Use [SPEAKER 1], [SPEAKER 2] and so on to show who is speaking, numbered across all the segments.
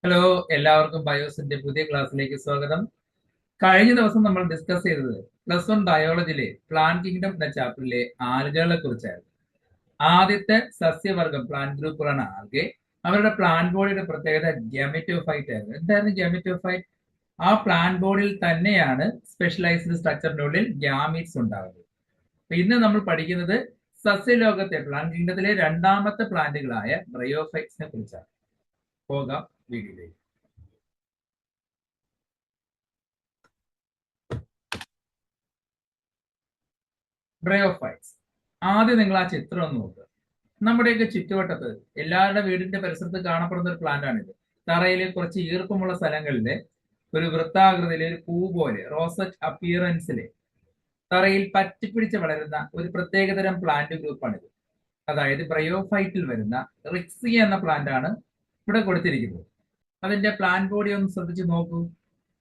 [SPEAKER 1] Hello, എല്ലാവർക്കും ബയോസിന്റെ പുതിയ ക്ലാസ്സിലേക്ക് സ്വാഗതം. കഴിഞ്ഞ ദിവസം നമ്മൾ ഡിസ്കസ് ചെയ്തത് +1 ബയോളജിയിലെ പ്ലാന്റ് കിങ്ഡം എന്ന ചാപ്റ്ററിലെ ആൽഗകളെ കുറിച്ചായിരുന്നു. ആദ്യത്തെ സസ്യവർഗം പ്ലാന്റ് ഗ്രൂപ്പുകളാണ് ആൽഗെ. അവരുടെ പ്ലാന്റ് ബോഡിയുടെ പ്രത്യേകത ഗാമെറ്റോഫൈറ്റ് ആയിരുന്നു. എന്തായിരുന്നു ഗാമെറ്റോഫൈറ്റ്? ആ പ്ലാന്റ് ബോഡിയിൽ തന്നെയാണ് സ്പെഷ്യലൈസ്ഡ് സ്ട്രക്ചറിനുള്ളിൽ ഗ്യാമീറ്റ്സ് ഉണ്ടാകുന്നത്. അപ്പൊ ഇന്ന് നമ്മൾ പഠിക്കുന്നത് സസ്യലോകത്തെ പ്ലാന്റ് കിങ്ഡത്തിലെ രണ്ടാമത്തെ പ്ലാന്റുകളായ ബ്രയോഫൈറ്റ്സിനെ കുറിച്ചാണ്. പോകാം വീഡിയോയിലേക്ക്. ബ്രയോഫൈറ്റ്സ്. ആദ്യം നിങ്ങൾ ആ ചിത്രം ഒന്ന് നോക്കുക. നമ്മുടെയൊക്കെ ചുറ്റുവട്ടത്ത് എല്ലാവരുടെ വീടിന്റെ പരിസരത്ത് കാണപ്പെടുന്ന ഒരു പ്ലാന്റ് ആണിത്. തറയിൽ കുറച്ച് ഈർപ്പമുള്ള സ്ഥലങ്ങളില് ഒരു വൃത്താകൃതിയിലെ ഒരു പൂ പോലെ റോസറ്റ് അപ്പിയറൻസിലെ തറയിൽ പറ്റിപ്പിടിച്ച് വളരുന്ന ഒരു പ്രത്യേകതരം പ്ലാന്റ് ഗ്രൂപ്പാണിത്. അതായത് ബ്രയോഫൈറ്റിൽ വരുന്ന റിക്സിയ എന്ന പ്ലാന്റ് ആണ് ഇവിടെ കൊടുത്തിരിക്കുന്നത്. അതിന്റെ പ്ലാന്റ് ബോഡി ഒന്ന് ശ്രദ്ധിച്ച് നോക്കൂ.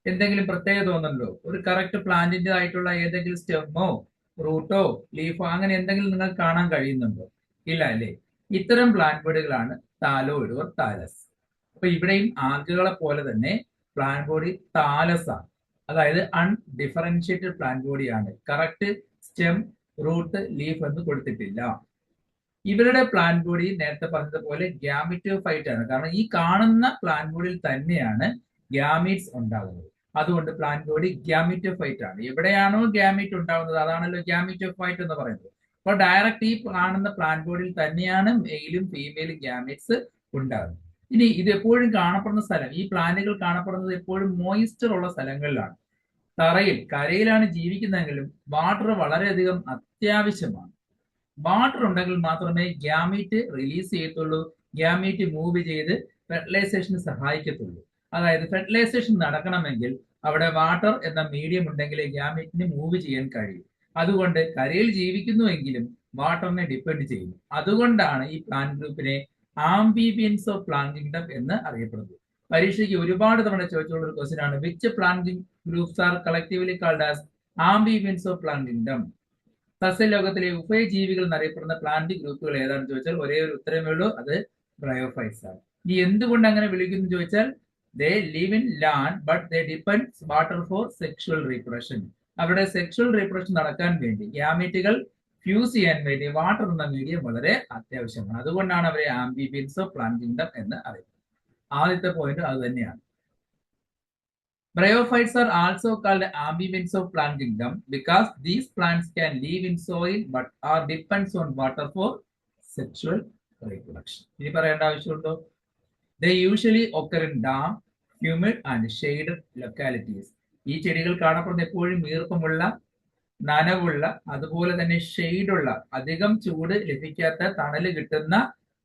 [SPEAKER 1] എന്തെങ്കിലും പ്രത്യേകത തോന്നുന്നുണ്ടോ? ഒരു കറക്റ്റ് പ്ലാന്റിന്റെ ആയിട്ടുള്ള ഏതെങ്കിലും സ്റ്റെമ്മോ റൂട്ടോ ലീഫോ അങ്ങനെ എന്തെങ്കിലും നിങ്ങൾക്ക് കാണാൻ കഴിയുന്നുണ്ടോ? ഇല്ല അല്ലേ? ഇത്തരം പ്ലാന്റ് ബോഡികളാണ് താലോയിഡ് ഓർ താലസ്. അപ്പൊ ഇവിടെയും ആൽഗകളെ പോലെ തന്നെ പ്ലാന്റ് ബോഡി താലസ് ആണ്. അതായത് അൺഡിഫറൻഷിയേറ്റഡ് പ്ലാന്റ് ബോഡിയാണ്. കറക്റ്റ് സ്റ്റെം റൂട്ട് ലീഫ് എന്ന് കൊടുത്തിട്ടില്ല. ഇവരുടെ പ്ലാന്റ് ബോഡി നേരത്തെ പറഞ്ഞതുപോലെ ഗ്യാമിറ്റോഫൈറ്റ് ആണ്. കാരണം ഈ കാണുന്ന പ്ലാന്റ് ബോഡിയിൽ തന്നെയാണ് ഗ്യാമീറ്റ്സ് ഉണ്ടാകുന്നത്. അതുകൊണ്ട് പ്ലാന്റ് ബോഡി ഗ്യാമിറ്റോഫൈറ്റ് ആണ്. എവിടെയാണോ ഗ്യാമീറ്റ് ഉണ്ടാകുന്നത് അതാണല്ലോ ഗ്യാമിറ്റോഫൈറ്റ് എന്ന് പറയുന്നത്. അപ്പോൾ ഡയറക്റ്റ് ഈ കാണുന്ന പ്ലാന്റ് ബോഡിയിൽ തന്നെയാണ് മെയിലും ഫീമെയിലും ഗ്യാമീറ്റ്സ് ഉണ്ടാകുന്നത്. ഇനി ഇത് എപ്പോഴും കാണപ്പെടുന്ന സ്ഥലം, ഈ പ്ലാന്റുകൾ കാണപ്പെടുന്നത് എപ്പോഴും മോയിസ്ചർ ഉള്ള സ്ഥലങ്ങളിലാണ്. തറയിൽ കരയിലാണ് ജീവിക്കുന്നതെങ്കിലും വാട്ടർ വളരെയധികം അത്യാവശ്യമാണ്. വാട്ടർ ഉണ്ടെങ്കിൽ മാത്രമേ ഗ്യാമീറ്റ് റിലീസ് ചെയ്യത്തുള്ളൂ, ഗ്യാമീറ്റ് മൂവ് ചെയ്ത് ഫെർട്ടിലൈസേഷന് സഹായിക്കത്തുള്ളൂ. അതായത് ഫെർട്ടിലൈസേഷൻ നടക്കണമെങ്കിൽ അവിടെ വാട്ടർ എന്ന മീഡിയം ഉണ്ടെങ്കിലേ ഗ്യാമീറ്റിന് മൂവ് ചെയ്യാൻ കഴിയും. അതുകൊണ്ട് കരയിൽ ജീവിക്കുന്നുവെങ്കിലും വാട്ടറിനെ ഡിപ്പെൻഡ് ചെയ്യുന്നു. അതുകൊണ്ടാണ് ഈ പ്ലാന്റ് ഗ്രൂപ്പിനെ ആംബിബിയൻസ് ഓഫ് പ്ലാന്റ് കിങ്ഡം എന്ന് അറിയപ്പെടുന്നത്. പരീക്ഷയ്ക്ക് ഒരുപാട് തവണ ചോദിച്ചുള്ള ഒരു ക്വസ്റ്റ്യൻ ആണ്, which plant groups are collectively called as amphibians of plant kingdom? സസ്യലോകത്തിലെ ഉഭയജീവികൾ എന്നറിയപ്പെടുന്ന പ്ലാന്റ് ഗ്രൂപ്പുകൾ ഏതാണെന്ന് ചോദിച്ചാൽ ഒരേ ഒരു ഉത്തരമേ ഉള്ളൂ, അത് ബ്രയോഫൈറ്റ്സ് ആണ്. ഇനി എന്തുകൊണ്ട് അങ്ങനെ വിളിക്കുന്നു ചോദിച്ചാൽ, they live in land but they depends water for sexual reproduction. അവിടെ സെക്ഷുവൽ റീപ്രൊഡക്ഷൻ നടക്കാൻ വേണ്ടി ഗ്യാമീറ്റുകൾ ഫ്യൂസ് ചെയ്യാൻ വേണ്ടി വാട്ടർ എന്ന മീഡിയം വളരെ അത്യാവശ്യമാണ്. അതുകൊണ്ടാണ് അവരെ ആംബിബിയൻസ് ഓഫ് പ്ലാന്റ് കിങ്ഡം എന്ന് അറിയുന്നത്. ആദ്യത്തെ പോയിന്റ് അത് തന്നെയാണ്. Bryophytes are also called amphibians of plant kingdom because these plants can live in soil but are depends on water for sexual reproduction. ഇനി പറയേണ്ട ആവശ്യമുണ്ടോ? They usually occur in damp, humid and shaded localities. ഈ ചെടികൾ കാണപ്പെടുന്ന എപ്പോഴും ഈർപ്പമുള്ള, നനവുള്ള, അതുപോലെ തന്നെ ഷെയ്ഡുള്ള, അധികം ചൂട് ലഭിക്കാത്ത, തണല് കിട്ടുന്ന,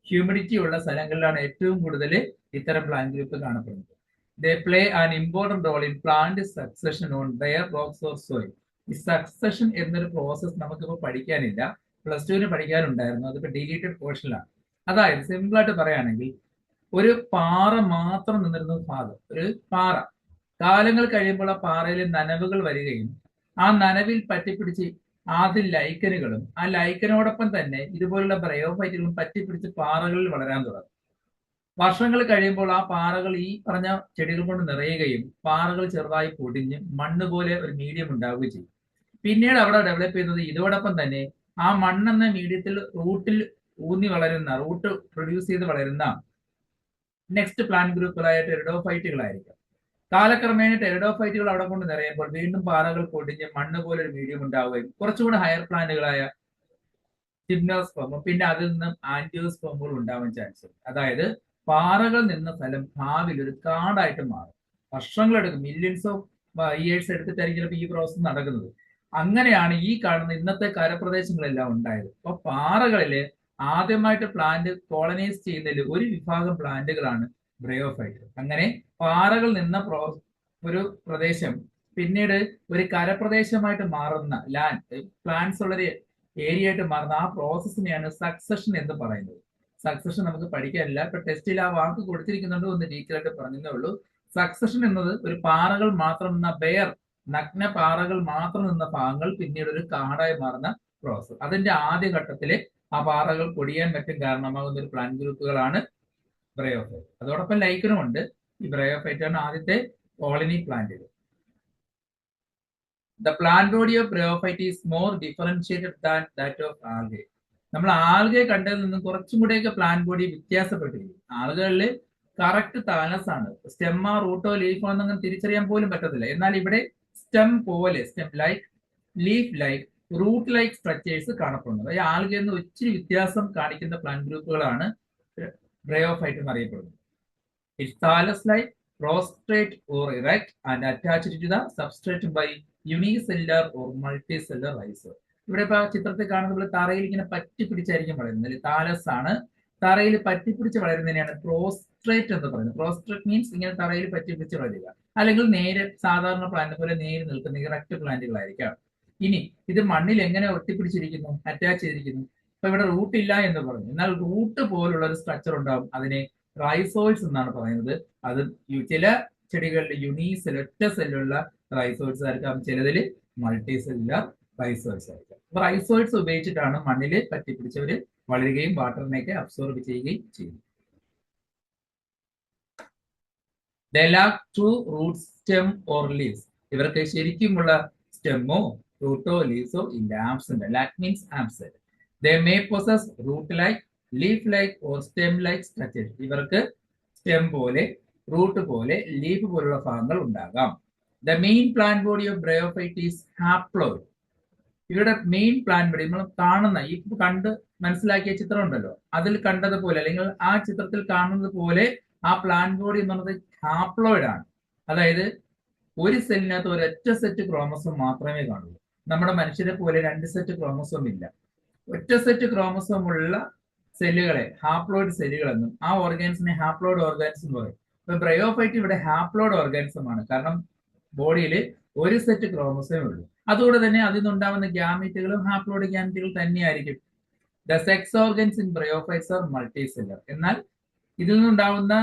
[SPEAKER 1] ഹ്യൂമിഡിറ്റി ഉള്ള സ്ഥലങ്ങളിലാണ് ഏറ്റവും കൂടുതൽ ഇത്തരം പ്ലാന്റ് ഗ്രൂപ്പ് കാണപ്പെടുന്നത്. They play an important role in plant succession on bare rocks or soil. ഈ സക്സഷൻ എന്നൊരു പ്രോസസ് നമുക്കിപ്പോൾ പഠിക്കാനില്ല, +2 പഠിക്കാനുണ്ടായിരുന്നു, അതിപ്പോ ഡിലീറ്റഡ് പോർഷനിലാണ്. അതായത് സിമ്പിൾ ആയിട്ട് പറയുകയാണെങ്കിൽ, ഒരു പാറ മാത്രം നിന്നിരുന്ന ഭാഗം, ഒരു പാറ കാലങ്ങൾ കഴിയുമ്പോൾ ആ പാറയിൽ നനവുകൾ വരികയും ആ നനവിൽ പറ്റിപ്പിടിച്ച് ആദ്യം ലൈക്കനുകളും ആ ലൈക്കനോടൊപ്പം തന്നെ ഇതുപോലുള്ള ബ്രയോഫൈറ്റുകളും പറ്റിപ്പിടിച്ച് പാറകളിൽ വളരാൻ തുടങ്ങും. വർഷങ്ങൾ കഴിയുമ്പോൾ ആ പാറകൾ ഈ പറഞ്ഞ ചെടികൾ കൊണ്ട് നിറയുകയും പാറകൾ ചെറുതായി പൊടിഞ്ഞ് മണ്ണ് പോലെ ഒരു മീഡിയം ഉണ്ടാവുകയും ചെയ്യും. പിന്നീട് അവിടെ ഡെവലപ്പ് ചെയ്യുന്നത് ഇതോടൊപ്പം തന്നെ ആ മണ്ണെന്ന മീഡിയത്തിൽ റൂട്ടിൽ ഊന്നി വളരുന്ന, റൂട്ട് പ്രൊഡ്യൂസ് ചെയ്ത് വളരുന്ന നെക്സ്റ്റ് പ്ലാന്റ് ഗ്രൂപ്പുകളായ ടെറിഡോഫൈറ്റുകളായിരിക്കും. കാലക്രമേണ ടെറിഡോഫൈറ്റുകൾ അവിടെ കൊണ്ട് നിറയുമ്പോൾ വീണ്ടും പാറകൾ പൊടിഞ്ഞ് മണ്ണ് പോലെ ഒരു മീഡിയം ഉണ്ടാവുകയും കുറച്ചുകൂടെ ഹയർ പ്ലാന്റുകളായ ജിംനോസ്പെർമും പിന്നെ അതിൽ നിന്നും ആന്റിയോസ്പെർമുകൾ ഉണ്ടാവാൻ ചാൻസ് ഉണ്ട്. അതായത് പാറകൾ നിന്ന സ്ഥലം ഭാവിയിൽ ഒരു കാടായിട്ട് മാറും. വർഷങ്ങളെടുക്കും, മില്യൺസ് ഓഫ് ഇയേഴ്സ് എടുത്തിട്ടായിരിക്കും ഈ പ്രോസസ് നടക്കുന്നത്. അങ്ങനെയാണ് ഈ കാണുന്ന ഇന്നത്തെ കരപ്രദേശങ്ങളെല്ലാം ഉണ്ടായത്. അപ്പൊ പാറകളില് ആദ്യമായിട്ട് പ്ലാന്റ് കോളനൈസ് ചെയ്യുന്നതിൽ ഒരു വിഭാഗം പ്ലാന്റുകളാണ് ബ്രയോഫൈറ്റ്. അങ്ങനെ പാറകൾ നിന്ന ഒരു പ്രദേശം പിന്നീട് ഒരു കരപ്രദേശമായിട്ട് മാറുന്ന ലാൻഡ് പ്ലാന്റ്സ് ഉള്ളൊരു ഏരിയ ആയിട്ട് മാറുന്ന ആ പ്രോസസ്സിനെയാണ് സക്സഷൻ എന്ന് പറയുന്നത്. സക്സഷൻ നമുക്ക് പഠിക്കാനില്ല, ഇപ്പൊ ടെസ്റ്റിൽ ആ വാക്ക് കൊടുത്തിരിക്കുന്നുണ്ട്, ഒന്ന് ഡീറ്റെയിൽ ആയിട്ട് പറഞ്ഞതേ ഉള്ളൂ. സക്സഷൻ എന്നത് ഒരു പാറകൾ മാത്രം നിന്ന ബെയർ, നഗ്ന പാറകൾ മാത്രം നിന്ന ഭാഗങ്ങൾ പിന്നീട് ഒരു കാടായി മാറുന്ന പ്രോസസ്. അതിന്റെ ആദ്യ ഘട്ടത്തില് ആ പാറകൾ പൊടിയാൻ മറ്റും കാരണമാകുന്ന ഒരു പ്ലാന്റ് ഗ്രൂപ്പുകളാണ് ബ്രയോഫൈറ്റ്. അതോടൊപ്പം ലൈക്കനും ഉണ്ട്. ഈ ബ്രയോഫൈറ്റ് ആണ് ആദ്യത്തെ colony plant. The plant body of bryophyte is more differentiated than that of algae. നമ്മൾ ആൽഗെ കണ്ടതിൽ നിന്നും കുറച്ചും കൂടെയൊക്കെ പ്ലാന്റ് ബോഡി വ്യത്യാസപ്പെട്ടിരിക്കും. ആളുകളിൽ കറക്റ്റ് താലസ് ആണ്, സ്റ്റെമ്മോ റൂട്ടോ ലീഫോ എന്നൊന്നും തിരിച്ചറിയാൻ പോലും പറ്റത്തില്ല. എന്നാൽ ഇവിടെ സ്റ്റെം പോലെ, stem like, leaf like, root like structures കാണപ്പെടുന്നത്. ഈ ആൽഗയിൽ നിന്ന് ഒത്തിരി വ്യത്യാസം കാണിക്കുന്ന പ്ലാന്റ് ഗ്രൂപ്പുകളാണ് ബ്രയോഫൈറ്റ് എന്നറിയപ്പെടുന്നത്. It's thallus like, prostrate or erect and attached to the substrate by unicellular or multicellular rhizome. ഇവിടെ ഇപ്പൊ ചിത്രത്തിൽ കാണുന്ന തറയിൽ ഇങ്ങനെ പറ്റിപ്പിടിച്ചായിരിക്കും വളരുന്നത്. താലസ് ആണ്, തറയിൽ പറ്റിപ്പിടിച്ച് വളരുന്നതിനെയാണ് പ്രോസ്ട്രേറ്റ് എന്ന് പറയുന്നത്. പ്രോസ്ട്രേറ്റ് മീൻസ് ഇങ്ങനെ തറയിൽ പറ്റിപ്പിടിച്ച് വളരുക, അല്ലെങ്കിൽ നേരെ സാധാരണ പ്ലാന്റ് പോലെ നേരെ നിൽക്കുന്ന ഇറക്റ്റ് പ്ലാന്റുകളായിരിക്കാം. ഇനി ഇത് മണ്ണിൽ എങ്ങനെ ഒട്ടിപ്പിടിച്ചിരിക്കുന്നു, അറ്റാച്ച് ചെയ്തിരിക്കുന്നു. അപ്പൊ ഇവിടെ റൂട്ട് ഇല്ല എന്ന് പറഞ്ഞു, എന്നാൽ റൂട്ട് പോലുള്ള ഒരു സ്ട്രക്ചർ ഉണ്ടാവും, അതിനെ റൈസോയിഡ്സ് എന്നാണ് പറയുന്നത്. അത് ചില ചെടികളിൽ യൂണിസെൽ ഒറ്റ സെല്ലുള്ള റൈസോയിഡ്സ് ആയിരിക്കാം, ചിലതിൽ മൾട്ടി സെല്ലുലർ റൈസോയിഡ്സ് ആയിരിക്കാം. അപ്പൊ റൈസോയിഡ്സ് ഉപയോഗിച്ചിട്ടാണ് മണ്ണിൽ പറ്റിപ്പിടിച്ചവര് വളരുകയും വാട്ടറിനെയൊക്കെ അബ്സോർബ് ചെയ്യുകയും ചെയ്യും. They lack true root stem or leaves. ഇവർക്ക് ശരിക്കുമുള്ള സ്റ്റെമ്മോ റൂട്ടോ ലീവ്സോ ഇല്ല, absent. Lack means absent. They may possess root like, leaf like or stem like structure. ഇവർക്ക് സ്റ്റെം പോലെ, റൂട്ട് പോലെ, ലീഫ് പോലുള്ള ഭാഗങ്ങൾ ഉണ്ടാകാം. The main plant body of bryophyte is haploid. ഇവരുടെ മെയിൻ പ്ലാന്റ് ബോഡി നമ്മൾ കാണുന്ന ഈ കണ്ട് മനസ്സിലാക്കിയ ചിത്രം ഉണ്ടല്ലോ, അതിൽ കണ്ടതുപോലെ അല്ലെങ്കിൽ ആ ചിത്രത്തിൽ കാണുന്നത് പോലെ ആ പ്ലാന്റ് ബോഡി എന്ന് പറയുന്നത് ഹാപ്ലോയിഡ് ആണ്. അതായത് ഒരു സെല്ലിനകത്ത് ഒരൊറ്റ സെറ്റ് ക്രോമസോം മാത്രമേ കാണുള്ളൂ. നമ്മുടെ മനുഷ്യരെ പോലെ 2 സെറ്റ് ക്രോമസോം ഇല്ല. ഒറ്റ സെറ്റ് ക്രോമസോം ഉള്ള സെല്ലുകളെ ഹാപ്ലോയിഡ് സെല്ലുകൾ എന്നും, ആ ഓർഗാൻസിനെ ഹാപ്ലോയിഡ് ഓർഗാൻസ് എന്ന് പറയും. ഇപ്പൊ ബ്രയോഫൈറ്റ് ഇവിടെ ഹാപ്ലോയിഡ് ഓർഗാനിസം ആണ്, കാരണം ബോഡിയിൽ ഒരു സെറ്റ് ക്രോമസോമേ ഉള്ളൂ. അതുകൊണ്ട് തന്നെ അതിൽ നിന്നുണ്ടാവുന്ന ഗ്യാമീറ്റുകളും ഹാപ്ലോയിഡ് ഗ്യാമീറ്റുകൾ തന്നെയായിരിക്കും. The sex organs in bryophytes are multicellular. എന്നാൽ ഇതിൽ നിന്നുണ്ടാവുന്ന,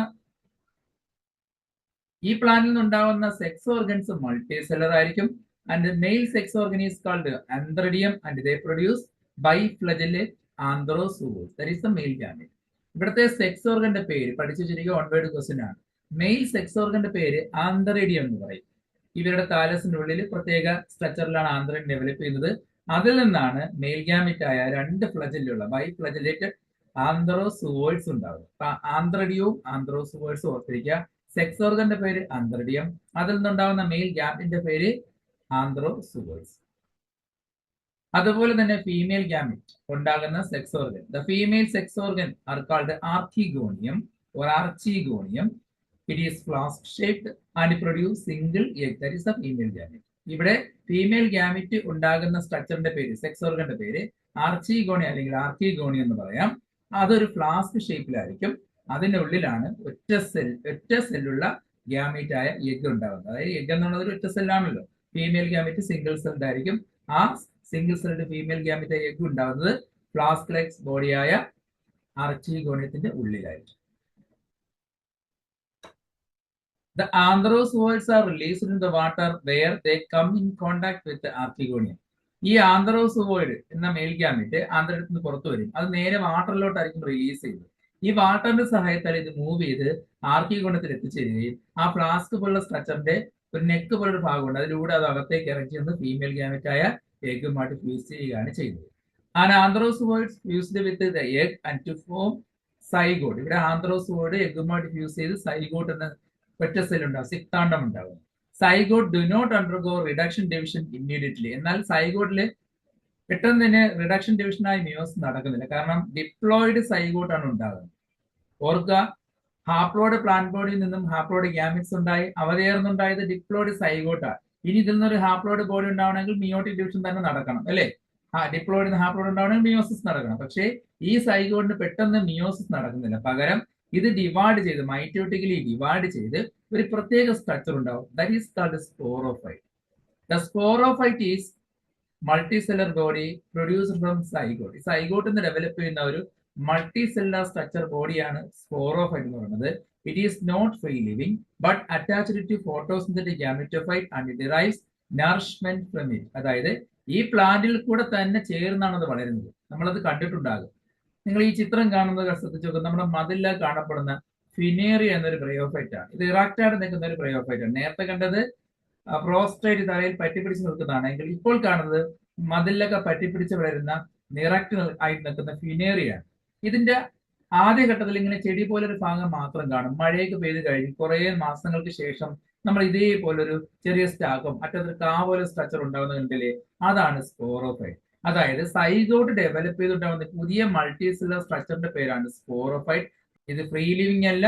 [SPEAKER 1] ഈ പ്ലാന്റിൽ നിന്നുണ്ടാവുന്ന സെക്സ് ഓർഗൻസ് മൾട്ടി സെല്ലർ ആയിരിക്കും. And male sex organ is called antheridium and they produce biflagellate antherozoids. That is the male gamete. ഇവിടുത്തെ സെക്സ് ഓർഗന്റെ പേര് പഠിച്ചു വെച്ചിരിക്കുക ഓൺ വേർഡ് ക്വസ്റ്റ്യൻ ആണ്. മെയിൽ സെക്സ് ഓർഗന്റെ പേര് ആന്ത്രിഡിയം എന്ന് പറയും. ഇവരുടെ താലസിന്റെ ഉള്ളിൽ പ്രത്യേക സ്ട്രക്ചറിലാണ് ആന്ത്രിഡിയം ഡെവലപ്പ് ചെയ്യുന്നത്. അതിൽ നിന്നാണ് മെയിൽ ഗാമീറ്റ് ആയ 2 ഫ്ലജലുള്ള ബൈഫ്ലജലേറ്റഡ് ആന്ത്രോസൂവോയിഡ്സ് ഉണ്ടാവുന്നത്. അപ്പൊ ആന്ത്രിഡിയവും ആന്ത്രോസൂവോയിഡ്സും ഓർത്തിരിക്കുക. സെക്സ് ഓർഗന്റെ പേര് ആന്ത്രിഡിയം, അതിൽ നിന്നുണ്ടാവുന്ന മെയിൽ ഗാമീറ്റിന്റെ പേര് ആന്ത്രോസൂവോയിഡ്സ്. അതുപോലെ തന്നെ ഫീമെയിൽ ഗാമീറ്റ് ഉണ്ടാകുന്ന sex organ, the female sex organ are called archegonium or archegonium. It is flask shaped and produce single egg. That is the female gamete. ഇവിടെ ഫീമെയിൽ ഗാമീറ്റ് ഉണ്ടാകുന്ന സ്ട്രക്ചറിന്റെ പേര്, സെക്സ് ഓർഗന്റെ പേര് ആർച്ചിഗോണി അല്ലെങ്കിൽ ആർക്കിഗോണി എന്ന് പറയാം. അതൊരു ഫ്ലാസ്ക് ഷേപ്പിലായിരിക്കും. അതിന്റെ ഉള്ളിലാണ് ഒറ്റ സെല്ലുള്ള ഗാമീറ്റ് ആയ എഗ് ഉണ്ടാകുന്നത്. അതായത് എഗ് എന്നുള്ളത് ഒരു ഒറ്റ സെല്ലാണല്ലോ. ഫീമെയിൽ ഗാമീറ്റ് സിംഗിൾ സെൽഡ് ആയിരിക്കും. ആ സിംഗിൾ സെൽഡ് ഫീമെയിൽ ഗാമീറ്റ് ആയ എഗ് ഉണ്ടാകുന്നത് ഫ്ലാസ്ക് ലൈക്ക് ബോഡിയായ ആർച്ചിഗോണിയത്തിന്റെ ഉള്ളിലായിരിക്കും. The anthrozoids are released in the water where they come in contact with the archegonium. ഈ ആന്ത്രോസോയിഡ് എന്ന മെയിൽ ഗാമീറ്റ് ആന്ത്രത്തിൽ നിന്ന് പുറത്തു വരും. അത് നേരെ വാട്ടറിലോട്ടായിരിക്കും റിലീസ് ചെയ്യുന്നത്. ഈ വാട്ടറിന്റെ സഹായത്താൽ ഇത് മൂവ് ചെയ്ത് ആർക്കിഗോണിയത്തിൽ എത്തിച്ചേരുകയും ആ ഫ്ലാസ്ക് പോലുള്ള സ്ട്രക്ചറിന്റെ ഒരു നെക്ക് പോലൊരു ഭാഗമുണ്ട്, അതിലൂടെ അത് അകത്തേക്ക് ഇറക്കി വന്ന് ഫീമെയിൽ ഗാമീറ്റ് ആയ എഗ്ഗുമായിട്ട് ഫ്യൂസ് ചെയ്യുകയാണ് ചെയ്യുന്നത്. And antherozoids fused with the egg and to form zygote. ഇവിടെ ആന്ത്രോസോയിഡ് എഗ്ഗുമായിട്ട് ഫ്യൂസ് ചെയ്ത് സൈഗോട്ട് എന്ന ഒറ്റ സെൽ ഉണ്ടാവും, സിക്താണ്ഡം ഉണ്ടാവും. Zygote do not undergo reduction division immediately. എന്നാൽ സൈഗോട്ടില് പെട്ടെന്ന് തന്നെ റിഡക്ഷൻ ഡിവിഷനായി മിയോസിസ് നടക്കുന്നില്ല, കാരണം ഡിപ്ലോയിഡ് സൈഗോട്ടാണ് ഉണ്ടാകുന്നത്. ഓർക്കുക, ഹാപ്ലോയിഡ് പ്ലാന്റ് ബോഡിയിൽ നിന്നും ഹാപ്ലോയിഡ് ഗ്യാമിറ്റ്സ് ഉണ്ടായി, അവതേർന്നുണ്ടായത് ഡിപ്ലോയിഡ് സൈഗോട്ടാണ്. ഇനി ഇതിൽ നിന്നൊരു ഹാപ്ലോയിഡ് ബോഡി ഉണ്ടാവണമെങ്കിൽ മിയോട്ടിക് ഡിവിഷൻ തന്നെ നടക്കണം, അല്ലേ? ഡിപ്ലോയിഡ് ഹാപ്ലോയിഡ് ഉണ്ടാവണമെങ്കിൽ മിയോസിസ് നടക്കണം. പക്ഷേ ഈ സൈഗോട്ടിന് പെട്ടെന്ന് മിയോസിസ് നടക്കുന്നില്ല, പകരം ഇത് ഡിവൈഡ് ചെയ്ത് മൈറ്റോട്ടിക്കലി ഡിവൈഡ് ചെയ്ത് ഒരു പ്രത്യേക സ്ട്രക്ചർ ഉണ്ടാവും. That is called sporophyte. The sporophyte is multicellular body produced from zygote. ഈ സൈഗോട്ട് നിന്ന് ഡെവലപ്പ് ചെയ്യുന്ന ഒരു മൾട്ടി സെല്ലുലാർ സ്ട്രക്ചർ ബോഡിയാണ് സ്പോറോഫൈറ്റ് എന്ന് പറയുന്നത്. It is not free living but attached to photosynthetic gametophyte and derives nourishment from it. അതായത് ഈ പ്ലാന്റിൽ കൂടെ തന്നെ ചേർന്നാണ് അത് വളരുന്നത്. നമ്മളത് കണ്ടിട്ടുണ്ടാകും. നിങ്ങൾ ഈ ചിത്രം കാണുന്നത് ശ്രദ്ധിച്ചു നോക്കുക. നമ്മുടെ മതിലിൽ കാണപ്പെടുന്ന ഫിനേറിയ എന്നൊരു ബ്രയോഫൈറ്റ് ആണ്. ഇത് ഇറാക്റ്റായിട്ട് നിൽക്കുന്ന ഒരു ബ്രയോഫൈറ്റ് ആണ്. നേരത്തെ കണ്ടത് പ്രോസ്ട്രേറ്റ് തലയിൽ പറ്റിപ്പിടിച്ച് നിൽക്കുന്നതാണെങ്കിൽ ഇപ്പോൾ കാണുന്നത് മതിലൊക്കെ പറ്റിപ്പിടിച്ച് വളരുന്ന നിറക്റ്റ് ആയിട്ട് നിൽക്കുന്ന ഫിനേറിയാണ്. ഇതിന്റെ ആദ്യഘട്ടത്തിൽ ഇങ്ങനെ ചെടി പോലൊരു ഭാഗം മാത്രം കാണും. മഴയൊക്കെ പെയ്ത് കഴിഞ്ഞ് കുറെ മാസങ്ങൾക്ക് ശേഷം നമ്മൾ ഇതേപോലൊരു ചെറിയ സ്റ്റാക്കും അറ്റത്തൊരു കാ പോലെ സ്ട്രക്ചർ ഉണ്ടാകുന്ന കണ്ടില്ലേ, അതാണ് സ്പോറോഫൈറ്റ്. അതായത് സൈഗോട്ട് ഡെവലപ്പ് ചെയ്തുണ്ടാകുന്ന പുതിയ മൾട്ടി സെല്ലുലർ സ്ട്രക്ചറിന്റെ പേരാണ് സ്പോറോഫൈറ്റ്. ഇത് ഫ്രീ ലിവിംഗ് അല്ല,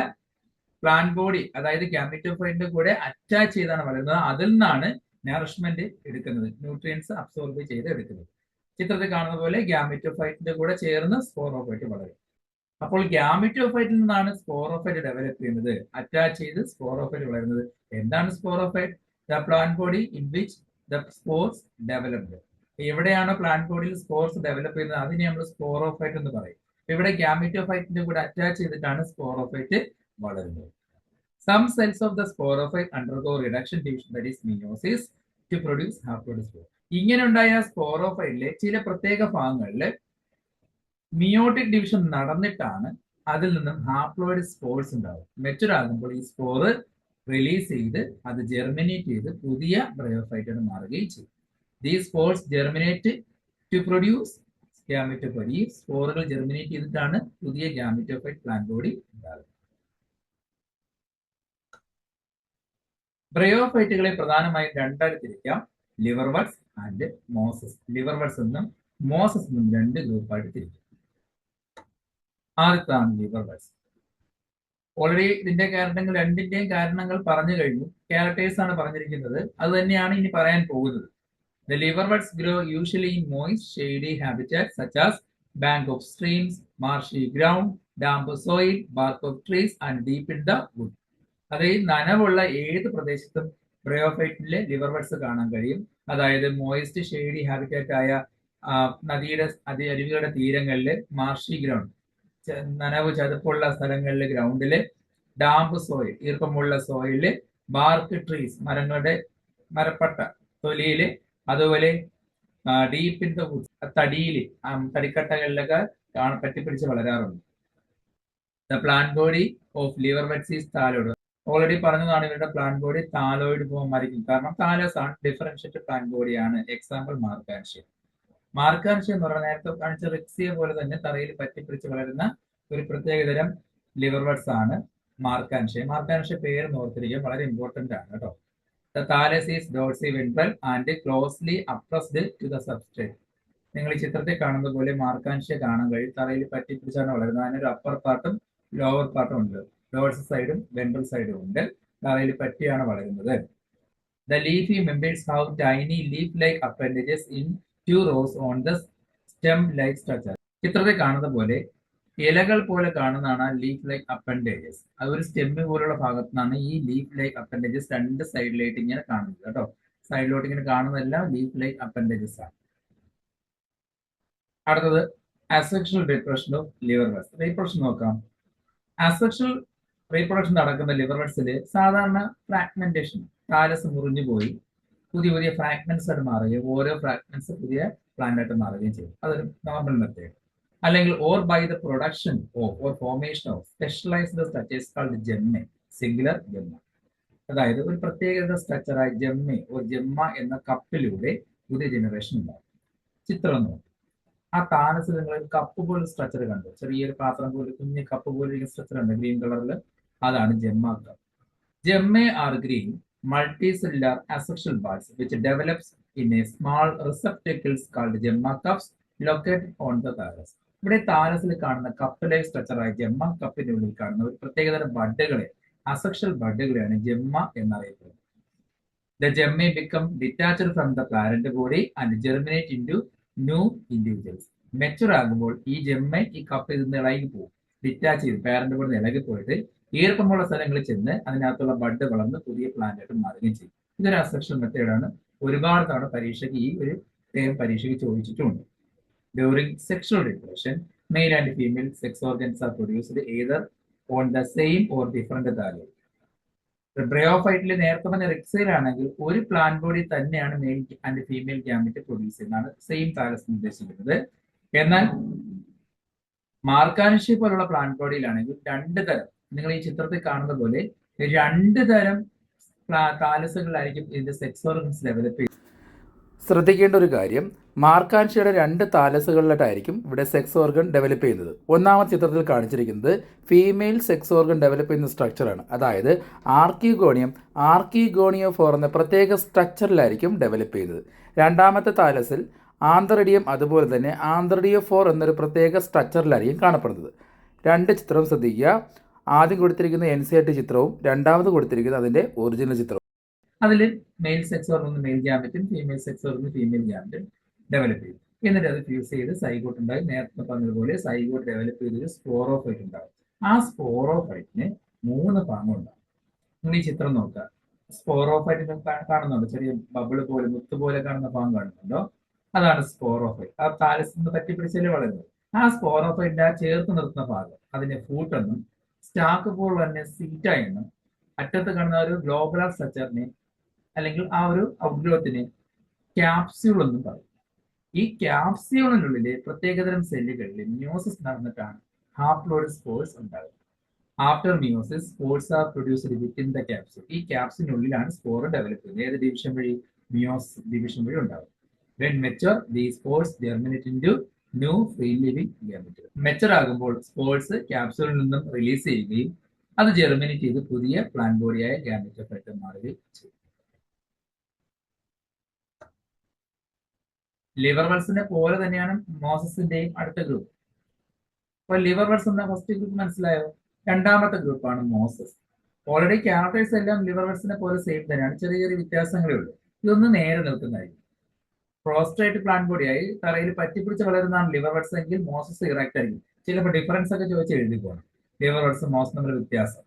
[SPEAKER 1] പ്ലാന്റ് ബോഡി അതായത് ഗാമറ്റോഫൈറ്റിന്റെ കൂടെ അറ്റാച്ച് ചെയ്താണ് വളരുന്നത്. അതിൽ നിന്നാണ് നറിഷ്മെന്റ് എടുക്കുന്നത്, ന്യൂട്രിയൻസ് അബ്സോർബ് ചെയ്ത് എടുക്കുന്നത്. ചിത്രത്തിൽ കാണുന്ന പോലെ ഗാമറ്റോഫൈറ്റിന്റെ കൂടെ ചേർന്ന് സ്പോറോഫൈറ്റ് വളരും. അപ്പോൾ ഗാമറ്റോഫൈറ്റിൽ നിന്നാണ് സ്പോറോഫൈറ്റ് ഡെവലപ്പ് ചെയ്യുന്നത്, അറ്റാച്ച് ചെയ്ത് സ്പോറോഫൈറ്റ് വളരുന്നത്. എന്താണ് sporophyte? The plant body in which the spores developed. എവിടെയാണോ പ്ലാന്റ് ബോഡിയിൽ സ്പോർസ് ഡെവലപ്പ് ചെയ്യുന്നത് അതിനെ നമ്മൾ സ്പോറോഫൈറ്റ് എന്ന് പറയും. ഇവിടെ ഗാമറ്റോഫൈറ്റിന്റെ കൂടെ അറ്റാച്ച് ചെയ്തിട്ടാണ് സ്പോറോഫൈറ്റ് വളരുന്നത്. Some cells of the sporophyte undergo reduction division, that is meiosis, to produce haploid spore. ഇങ്ങനെ ഉണ്ടായ സ്പോറോഫൈറ്റിലെ ചില പ്രത്യേക ഭാഗങ്ങളിൽ മിയോട്ടിക് ഡിവിഷൻ നടന്നിട്ടാണ് അതിൽ നിന്നും ഹാപ്ലോയിഡ് സ്പോർസ് ഉണ്ടാവും. മെച്ചുർ ആകുമ്പോൾ ഈ സ്പോറ് റിലീസ് ചെയ്ത് അത് ജെർമിനേറ്റ് ചെയ്ത് പുതിയ ബ്രയോഫൈറ്റ് മാറുകയും ചെയ്യും. These spores germinate to produce gametophyte. ഈ സ്പോറുകൾ ജെർമിനേറ്റ് ചെയ്തിട്ടാണ് പുതിയ ഗാമറ്റോഫൈറ്റ് പ്ലാന്റ് ബോഡി ഉണ്ടാകുന്നത്. ബ്രയോഫൈറ്റുകളെ പ്രധാനമായും രണ്ടായി തിരിക്കാം, ലിവർവർട്സ് ആൻഡ് മോസസ്. ലിവർവർട്സ് എന്നും മോസസ് എന്നും രണ്ട് ഗ്രൂപ്പായിട്ട് തിരിക്കും. ആദ്യത്താണ് ലിവർവർട്സ്. ഓൾറെഡി ഇതിന്റെ കാരണങ്ങൾ രണ്ടിന്റെയും കാരണങ്ങൾ പറഞ്ഞു കഴിഞ്ഞു. ക്യാരക്ടേഴ്സ് ആണ് പറഞ്ഞിരിക്കുന്നത്, അത് തന്നെയാണ് ഇനി പറയാൻ പോകുന്നത്. The liverworts grow usually in moist, shady habitats such as bank of streams, marshy ground, damp soil, bark of trees, and deep in the wood. അതായത് നനവുള്ള ഏത് പ്രദേശത്തും ബ്രയോഫൈറ്റിലെ ലിവർവർട്സ് കാണാൻ കഴിയും. അതായത് മോയിസ്റ്റ് ഷെയ്ഡി ഹാബിറ്റാറ്റ് ആയ നദിയുടെ അരുവികളുടെ തീരങ്ങളിൽ, മാർഷി ഗ്രൗണ്ട് നനവ് ചതുപ്പുള്ള സ്ഥലങ്ങളിലെ ഗ്രൗണ്ടില്, ഡാമ്പ് സോയിൽ ഈർപ്പമുള്ള സോയില്, ബാർക്ക് ട്രീസ് മരങ്ങളുടെ മരപ്പട്ട തൊലിയില്, അതുപോലെ ഡീപ്പ് ഇൻ ദ വുഡ്സ് തടിയില് തടിക്കട്ടകളിലൊക്കെ പറ്റിപ്പിടിച്ച് വളരാറുണ്ട്. The plant body of liverworts is thalloid. Already പറഞ്ഞതാണ് ഇവരുടെ പ്ലാന്റ് ബോഡി താലോയിഡ് ഫോമായിരിക്കും. കാരണം താലസ് ആണ് ഡിഫറൻഷ്യേറ്റഡ് പ്ലാന്റ് ബോഡിയാണ്. Example marchantia. മാർക്കാൻഷ്യ എന്ന് പറയുന്നത് നേരത്തെ കാണിച്ച റിക്സിയ പോലെ തന്നെ തറയിൽ പറ്റിപ്പിടിച്ച് വളരുന്ന ഒരു പ്രത്യേകതരം ലിവർവർട്സ് ആണ് മാർക്കാൻഷ്യ. മാർക്കാൻഷ്യ പേര് ഓർത്തിരിക്കുക, വളരെ ഇമ്പോർട്ടന്റ് ആണ് കേട്ടോ. The thallus is dorsiventral and closely uppressed to the substrate. നിങ്ങൾ ഈ ചിത്രത്തിൽ കാണുന്ന പോലെ മാർക്കാൻഷ്യ കാണാൻ കഴിയും. തറയിൽ പറ്റിപ്പിടിച്ചാണ് വളരുന്നത്. അതിനൊരു അപ്പർ പാർട്ടും ലോവർ പാർട്ടും ഉണ്ട്. ഡോർസൽ സൈഡും വെൻട്രൽ സൈഡും ഉണ്ട്. തറയിൽ പറ്റിയാണ് വളരുന്നത്. The leafy membranes have tiny leaf-like appendages in 2 rows on the stem-like structure. ചിത്രത്തിൽ കാണുന്ന പോലെ ഇലകൾ പോലെ കാണുന്നതാണ് ലീഫ് ലൈക്ക് അപ്പൻഡേജസ്. അതൊരു സ്റ്റെമ്മ് പോലുള്ള ഭാഗത്തു നിന്നാണ് ഈ ലീഫ് ലൈക്ക് അപ്പൻഡേജസ് രണ്ട് സൈഡിലായിട്ട് ഇങ്ങനെ കാണുന്നത് കേട്ടോ. സൈഡിലോട്ട് ഇങ്ങനെ കാണുന്നതെല്ലാം ലീഫ് ലൈക്ക് അപ്പൻഡേജസ് ആണ്. അടുത്തത് അസെക്ഷൽ റീപ്രൊഡക്ഷൻ ഓഫ് ലിവർവർട്സ്. റീപ്രൊഡക്ഷൻ നോക്കാം. അസെക്ഷൽ റീപ്രൊഡക്ഷൻ നടക്കുന്ന ലിവർവർട്സില് സാധാരണ ഫ്രാഗ്മെന്റേഷൻ, താലസ് മുറിഞ്ഞു പോയി പുതിയ പുതിയ ഫ്രാഗ്മെന്റ്സ് ആയിട്ട് മാറുകയും ഓരോ ഫ്രാഗ്മെന്റ്സ് പുതിയ പ്ലാന്റ് ആയിട്ട് മാറുകയും ചെയ്യും. അതൊരു നോർമൽ മെത്തേഡ്. അല്ലെങ്കിൽ or by the production of or formation of specialized structures called gemmae, singular gemma. അതായത് ഒരു പ്രത്യേക സ്ട്രക്ചറായ ജെമ്മെ ഓർ ജെമ്മ എന്ന കപ്പിലൂടെ പുതിയ ജനറേഷൻ ഉണ്ടാകും. ചിത്രം നോക്കും. ആ താനസിൽ നിങ്ങൾ ഒരു കപ്പ് പോലെ സ്ട്രക്ചർ കണ്ടു, ചെറിയൊരു പാത്രം പോലെ കുഞ്ഞ് കപ്പ് പോലെ സ്ട്രക്ചർ ഉണ്ട് ഗ്രീൻ കളറിൽ, അതാണ് gemma cup. Gemmae are green multicellular asexual buds which develops in a small receptacles called gemma cups located on the thallus. ഇവിടെ താലസിൽ കാണുന്ന കപ്പിലെ സ്ട്രക്ചറായ ജെമ്മ കപ്പിനുള്ളിൽ കാണുന്ന ഒരു പ്രത്യേകതരം ബഡുകളെ, അസെക്ഷൽ ബഡുകളെയാണ് ജെമ്മ എന്നറിയപ്പെടുന്നത്. The gemma become detached from the parent body and germinate into new individuals. Mature ആകുമ്പോൾ ഈ gemma ഈ കപ്പിൽ നിന്ന് ഇളകി പോകും, ഡിറ്റാച്ച് ചെയ്ത് പാരന്റ് ബോഡി ഇളകി പോയിട്ട് ഈർപ്പമുള്ള സ്ഥലങ്ങളിൽ ചെന്ന് അതിനകത്തുള്ള ബഡ് വളർന്ന് പുതിയ പ്ലാന്റ് ആയിട്ട് മാറുകയും ചെയ്യും. ഇതൊരു അസെക്ഷൽ മെത്തേഡാണ്. ഒരുപാട് തവണ പരീക്ഷയ്ക്ക് ഈ ഒരു പരീക്ഷയ്ക്ക് ചോദിച്ചിട്ടുണ്ട്. During sexual reproduction, male and female sex organs are produced either on the same or different thalli. ബ്രയോഫൈറ്റിൽ നേരത്തെ പറഞ്ഞ റിക്സയിലാണെങ്കിൽ ഒരു പ്ലാന്റ് ബോഡി തന്നെയാണ് male and female gamut produce ചെയ്യുന്നതാണ് സെയിം താലസ് ഉദ്ദേശിക്കുന്നത്. എന്നാൽ മാർക്കാൻഷ്യ പോലുള്ള പ്ലാന്റ് ബോഡിയിലാണെങ്കിൽ രണ്ട് തരം നിങ്ങൾ ഈ ചിത്രത്തിൽ കാണുന്ന പോലെ 2 തരം താലസുകളിലായിരിക്കും ഇതിന്റെ സെക്സ് ഓർഗൻസ് ഡെവലപ്പ് ചെയ്യുന്നത്. ശ്രദ്ധിക്കേണ്ട ഒരു കാര്യം, മാർക്കാൻഷ്യയുടെ 2 താലസുകളിലായിട്ടായിരിക്കും ഇവിടെ സെക്സ് ഓർഗൻ ഡെവലപ്പ് ചെയ്യുന്നത്. ഒന്നാമത്തെ ചിത്രത്തിൽ കാണിച്ചിരിക്കുന്നത് ഫീമെയിൽ സെക്സ് ഓർഗൻ ഡെവലപ്പ് ചെയ്യുന്ന സ്ട്രക്ചറാണ്. അതായത് ആർക്കിഗോണിയോ ഫോർ എന്ന പ്രത്യേക സ്ട്രക്ചറിലായിരിക്കും ഡെവലപ്പ് ചെയ്യുന്നത്. രണ്ടാമത്തെ താലസിൽ ആന്ത്രഡിയം അതുപോലെ തന്നെ ആന്ത്രഡിയോ ഫോർ എന്നൊരു പ്രത്യേക സ്ട്രക്ചറിലായിരിക്കും കാണപ്പെടുന്നത്. 2 ചിത്രം ശ്രദ്ധിക്കുക. ആദ്യം കൊടുത്തിരിക്കുന്ന NCERT ചിത്രവും രണ്ടാമത് കൊടുത്തിരിക്കുന്നത് അതിൻ്റെ ഒറിജിനൽ ചിത്രവും. അതിൽ മെയിൽ സെക്സ് ഓർഗൻ മെയിൽ ഗ്യാമറ്റും ഫീമെയിൽ സെക്സ് ഓർഗൻ ഫീമെയിൽ ഗ്യാമറ്റും ഡെവലപ്പ് ചെയ്യും. എന്നിട്ട് അത് ഫ്യൂസ് ചെയ്ത് സൈഗോട്ട് ഉണ്ടാകും. നേരത്തെ പറഞ്ഞതുപോലെ സൈഗോട്ട് ഡെവലപ്പ് ചെയ്തൊരു സ്പോറോഫൈറ്റ് ഉണ്ടാകും. ആ സ്പോറോഫൈറ്റിന് 3 ഭാഗങ്ങളുണ്ടാകും. നിങ്ങൾ ഈ ചിത്രം നോക്കുക. സ്പോറോഫൈറ്റ് കാണുന്നുണ്ടോ? ചെറിയ ബബിള് പോലെ മുത്ത് പോലെ കാണുന്ന ഭാഗം കാണുന്നുണ്ടോ? അതാണ് സ്പോറോഫൈറ്റ്. ആ താലസിൽ നിന്ന് പറ്റിപ്പിടിച്ചല്ലേ വളരുന്നത്. ആ സ്പോറോഫൈറ്റിന്റെ ചേർത്ത് നിർത്തുന്ന ഭാഗം അതിനെ ഫൂട്ട് എന്നും സ്റ്റാക്ക് പോലെ തന്നെ സീറ്റ എന്നും അറ്റത്ത് കാണുന്ന ഒരു ഗ്ലോബുലാർ സ്ട്രക്ചറിനെ അല്ലെങ്കിൽ ആ ഒരു ഔട്ട്ഗ്രോത്തിനെ ക്യാപ്സ്യൂൾ എന്നും പറയും. ഈ ക്യാപ്സ്യൂളിനുള്ളിലെ പ്രത്യേകതരം സെല്ലുകളിൽ മിയോസിസ് നടന്നിട്ടാണ് ഹാപ്ലോയിഡ് സ്പോർസ് ഉണ്ടാകുന്നത്. After meiosis spores are produced within the capsule. ഈ ക്യാപ്സ്യൂളിനുള്ളിലാണ് സ്പോർ ഡെവലപ്പ് ചെയ്യുന്നത്. ഏത് ഡിവിഷൻ വഴി? മിയോസിസ് ഡിവിഷൻ വഴി ഉണ്ടാകും. When mature, these spores germinate into new free living gametes. Mature ആകുമ്പോൾ സ്പോർസ് ക്യാപ്സ്യൂളിൽ നിന്നും റിലീസ് ചെയ്യുകയും അത് ജെർമിനേറ്റ് ചെയ്ത് പുതിയ പ്ലാന്റ് ബോഡിയായ ഗാമറ്റോഫൈറ്റ് മാറുകയും ചെയ്യും. ലിവർ വെൽസിനെ പോലെ തന്നെയാണ് മോസസിന്റെയും അടുത്ത ഗ്രൂപ്പ്. അപ്പൊ ലിവർ വെൽസ് എന്ന ഫസ്റ്റ് ഗ്രൂപ്പ് മനസ്സിലായോ? രണ്ടാമത്തെ ഗ്രൂപ്പാണ് മോസസ്. ഓൾറെഡി ക്യാരക്ടേഴ്സ് എല്ലാം ലിവർ വെൽസിനെ പോലെ സെയിം തന്നെയാണ്, ചെറിയ ചെറിയ വ്യത്യാസങ്ങളേ ഉള്ളൂ. ഇതൊന്ന് നേരെ നിൽക്കുന്നതായിരിക്കും. പ്രോസ്ട്രേറ്റ് പ്ലാന്റ് ബോഡിയായി തറയിൽ പറ്റിപ്പിടിച്ച് വളരുന്നതാണ് ലിവർ വെൽസ് എങ്കിൽ മോസസ് ഇറക്റ്റ് ആയിരിക്കും. ചിലപ്പോൾ ഡിഫറൻസ് ഒക്കെ ചോദിച്ച് എഴുതി പോകണം. ലിവർ വെൽസ് മോസസ് തമ്മിൽ വ്യത്യാസം.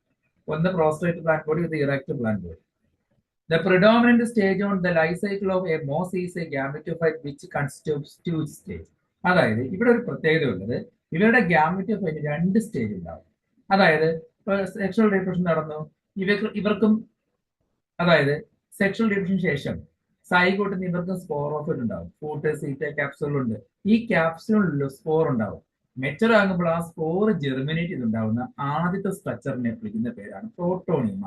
[SPEAKER 1] ഒന്ന് പ്രോസ്ട്രേറ്റ് പ്ലാന്റ് ബോഡി, ഇത് erect plant body. The predominant stage on the life cycle of a moss is a gametophyte which constitutes stage. അതായത് ഇവിടെ ഒരു പ്രത്യേകത ഉള്ളത്, ഇവരുടെ ഗാമറ്റോഫൈറ്റ് 2 സ്റ്റേജ് ഉണ്ടാവും. അതായത് സെക്ഷൽ റീപ്രൊഡക്ഷൻ നടന്നു, ഇവർക്കും അതായത് സെക്ഷൽ റീപ്രൊഡക്ഷൻ ശേഷം സൈഗോട്ടിന് ഇവർക്കും സ്പോറോഫൈറ്റ് ഉണ്ടാവും. ഫൂട്ട്, സീറ്റ, ക്യാപ്സ്യൂൾ ഉണ്ട്. ഈ ക്യാപ്സ്യൂളിൽ സ്പോർ ഉണ്ടാവും. മെച്ചർ ആകുമ്പോൾ ആ സ്പോർ ജെർമിനേറ്റ് ചെയ്തുണ്ടാവുന്ന ആദ്യത്തെ സ്ട്രക്ചറിനെ വിളിക്കുന്ന പേരാണ് protonema.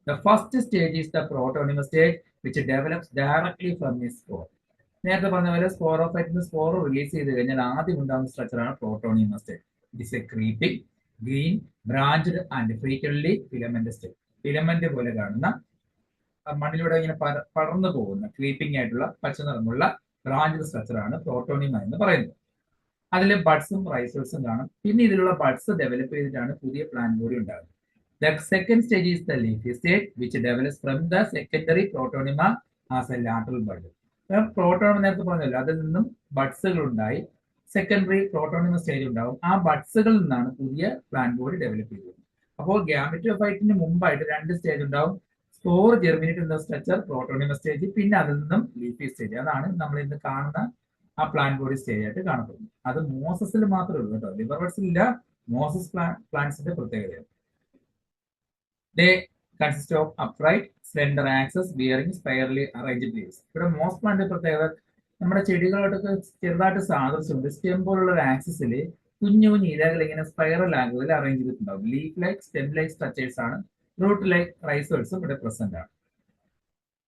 [SPEAKER 1] The first stage is the protonema stage which develops directly from a spore. നേരത്തെ പറഞ്ഞ പോലെ സ്പോറോഫൈറ്റിന് സ്പോർ റിലീസ് ചെയ്ത് കഴിഞ്ഞാൽ ആദ്യം ഉണ്ടാകുന്ന സ്ട്രക്ചറാണ് protonema stage. It is a creeping, green, branched and frequently filament stage. Filament പോലെ കാണുന്ന മണ്ണിലൂടെ ഇങ്ങനെ പടർന്നു പോകുന്ന ക്രീപ്പിംഗ് ആയിട്ടുള്ള പച്ച നിറമുള്ള ബ്രാഞ്ച്ഡ് സ്ട്രക്ചറാണ് പ്രോട്ടോണിമ എന്ന് പറയുന്നത്. അതിൽ ബഡ്സും റൈസോൾസും കാണും. പിന്നെ ഇതിലുള്ള ബഡ്സ് ഡെവലപ്പ് ചെയ്തിട്ടാണ് പുതിയ പ്ലാന്റ് ബോഡി ഉണ്ടാകുന്നത്. The second stage is the leafy stage, which develops from the secondary protonema as a lateral bud. Protonema നേരത്തെ പറഞ്ഞല്ലോ, അതിൽ നിന്നും ബഡ്സുകൾ ഉണ്ടായി സെക്കൻഡറി പ്രോട്ടോണിമ സ്റ്റേജ് ഉണ്ടാവും. ആ ബഡ്സുകളിൽ നിന്നാണ് പുതിയ പ്ലാന്റ് ബോഡി ഡെവലപ്പ് ചെയ്തത്. അപ്പോൾ ഗാമറ്റോഫൈറ്റിന് മുമ്പായിട്ട് 2 സ്റ്റേജ് ഉണ്ടാവും. സ്പോർ ജെർമിനേറ്റ് എന്ന സ്ട്രക്ചർ പ്രോട്ടോണിമ സ്റ്റേജ്, പിന്നെ അതിൽ നിന്നും ലീഫി സ്റ്റേജ്. അതാണ് നമ്മൾ ഇന്ന് കാണുന്ന ആ പ്ലാന്റ് ബോഡി സ്റ്റേജ് ആയിട്ട് കാണപ്പെടുന്നത്. അത് മോസസിൽ മാത്രമേ ഉള്ളൂ കേട്ടോ, ലിവർ വെൽസിൽ ഇല്ല. മോസസ് പ്ലാന്റ്സിന്റെ പ്രത്യേകതയാണ്. They consist of upright, slender axis bearing spirally arranged leaves. ഇവിടെ മോസ് പ്ലാന്റ് പ്രത്യേകത നമ്മുടെ ചെടികളോടൊക്കെ ചെറുതായിട്ട് സാദൃശ്യമുണ്ട്. സ്റ്റെം പോലുള്ള ഒരു ആക്സിസിൽ കുഞ്ഞു കുഞ്ഞു ഇലകൾ ഇങ്ങനെ സ്പൈറൽ ആംഗിളിൽ അറേഞ്ച് ചെയ്തിട്ടുണ്ടാവും. Leaf like, stem like structures ആണ്. റൂട്ട് ലൈക്ക് റൈസോൾസും ഇവിടെ പ്രസന്റ് ആണ്.